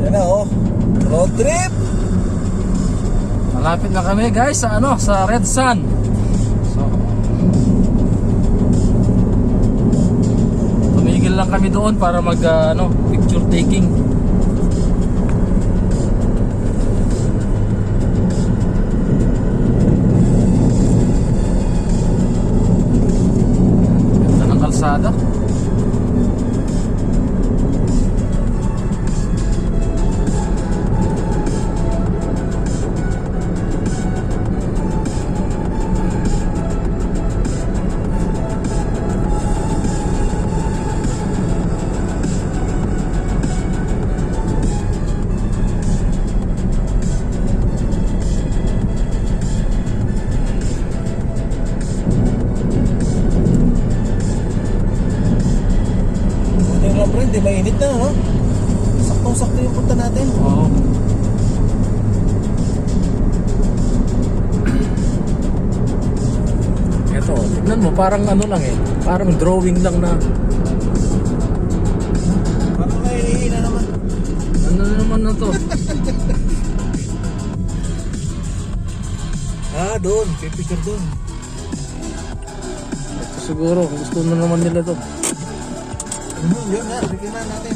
Yan na oh. Road trip. Malapit na kami guys sa sa Red Sun. So, tumigil lang kami doon para mag picture taking. Ganda ng kalsada. Hindi mainit na, no? Saktong-sakto yung punta natin. Oo. Eto, tignan mo, parang lang eh. Parang drawing lang na. Parang nahihina naman. Ano na naman na to? Doon. Picture doon. Ito siguro, gusto na naman nila to. Yun na, bigyan na natin.